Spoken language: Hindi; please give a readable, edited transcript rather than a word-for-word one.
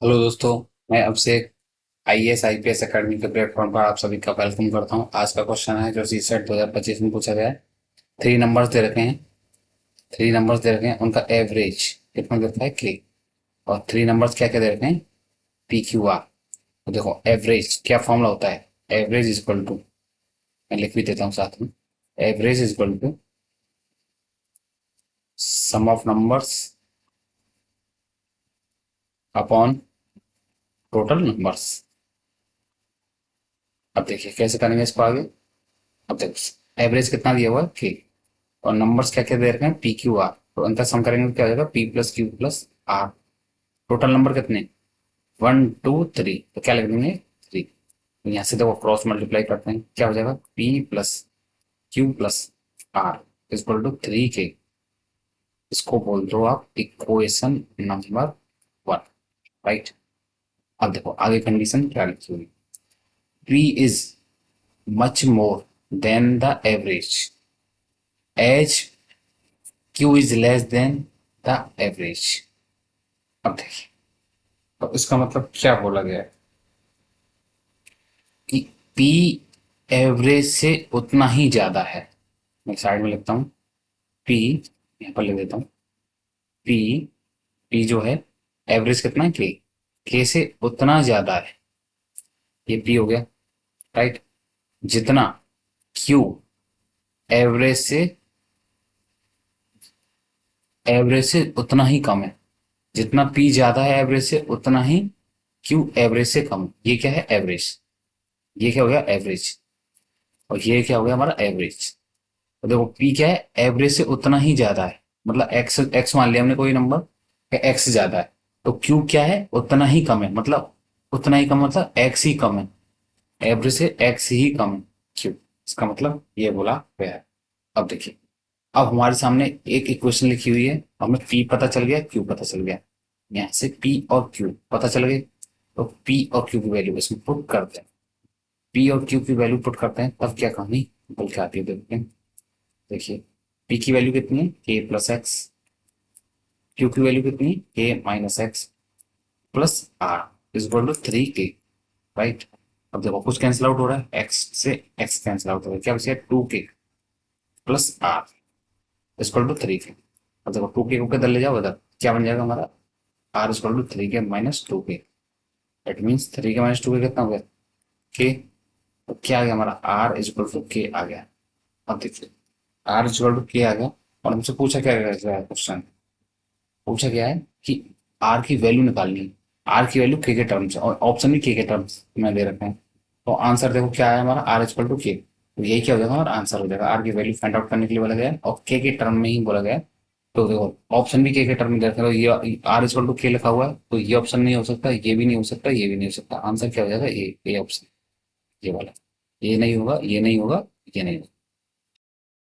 हेलो दोस्तों। मैं अभिषेक आईएएस आईपीएस एकेडमी के प्लेटफॉर्म पर आप सभी का वेलकम करता हूं। आज का क्वेश्चन है जो सीसेट 2025 में पूछा गया है। थ्री नंबर्स दे रखे हैं। थ्री नंबर्स दे रखे हैं, उनका एवरेज कितना देता है के। और थ्री नंबर्स क्या क्या दे रखे हैं, पी क्यू आर। तो देखो एवरेज क्या फॉर्मूला होता है। एवरेज इज इक्वल टू, मैं लिख भी देता हूँ साथ में। Average is equal to sum of numbers upon total numbers. अब देखिए कैसे करेंगे इसको आगे। अब देखो एवरेज कितना दिया हुआ है के, और नंबर्स क्या क्या दे रखे हैं पी क्यू आर। तो अंतर सम करेंगे तो क्या हो जाएगा P plus Q plus R. Total number कितने, वन टू थ्री, तो क्या लिख देंगे थ्री। तो यहाँ से देखो क्रॉस मल्टीप्लाई करते हैं, क्या हो जाएगा P plus Q plus R equal to three K. इसको बोल दो आप इक्वेशन नंबर वन। राइट। अब देखो आगे कंडीशन क्या लिखी हुई, P is much more than the average age Q is less than the average. अब देखिए तो इसका मतलब क्या बोला गया है कि पी एवरेज से उतना ही ज्यादा है। मैं साइड में लिखता हूँ पी, यहाँ पर लिख देता हूँ पी। पी जो है एवरेज कितना है के से उतना ज्यादा है। ये पी हो गया। राइट। जितना क्यू एवरेज से उतना ही कम है। जितना पी ज्यादा है एवरेज से उतना ही क्यू एवरेज से कम है। ये क्या है एवरेज। ये क्या हो गया एवरेज। और ये क्या हो गया हमारा एवरेज। तो देखो पी क्या है एवरेज से उतना ही ज्यादा है। मतलब एक्स एक्स मान लिया हमने कोई नंबर, एक्स ज्यादा है। तो क्यू क्या है उतना ही कम है, मतलब उतना ही कम मतलब एक्स ही कम है। एवरेज से एक्स ही कम है क्यू। इसका मतलब ये बोला गया है। अब देखिए अब हमारे सामने एक इक्वेशन लिखी हुई है, हमें पी पता चल गया क्यू पता चल गया। यहाँ से पी और क्यू पता चल गए, तो पी और क्यू की वैल्यू इसमें पुट करते हैं। पी और क्यू की वैल्यू पुट करते हैं तब क्या कहानी निकल के आती है देखते हैं। देखिए पी की वैल्यू कितनी है के प्लस एक्स, क्यू की वैल्यू कितनी है K minus X plus R is equal to three K. Right. अब देखो कुछ कैंसिल आउट हो रहा है, एक्स से एक्स कैंसिल आउट हो रहा है, क्या बचा two K plus R equal to three K. अब देखो टू के को किधर ले जाओ इधर, क्या बन जाएगा हमारा आर इक्वल टू थ्री के माइनस टू के। दैट मीन्स थ्री के माइनस टू के कितना हो गया के। तो क्या आ गया हमारा आर इक्वल टू के आ गया। अब देखिए आर इक्वल टू के आ गया, और हमसे पूछा क्या गया क्वेश्चन, पूछा गया है कि आर की वैल्यू निकालनी है। आर की वैल्यू के टर्म्स और ऑप्शन भी के टर्म्स में दे रखे हैं। तो आंसर देखो क्या है हमारा आर इक्वल टू के। तो यही क्या हो जाएगा हमारा आंसर हो जाएगा। आर की वैल्यू फाइंड आउट करने के लिए बोला गया है और के टर्म में ही बोला गया है। तो देखो ऑप्शन भी के टर्म में दे रखे हैं, तो ये आर इक्वल टू के लिखा हुआ है, तो ये ऑप्शन नहीं हो सकता, ये भी नहीं हो सकता, ये भी नहीं हो सकता। आंसर क्या हो जाएगा ए ऑप्शन, ये वाला। ये नहीं होगा, ये नहीं होगा, ये नहीं होगा।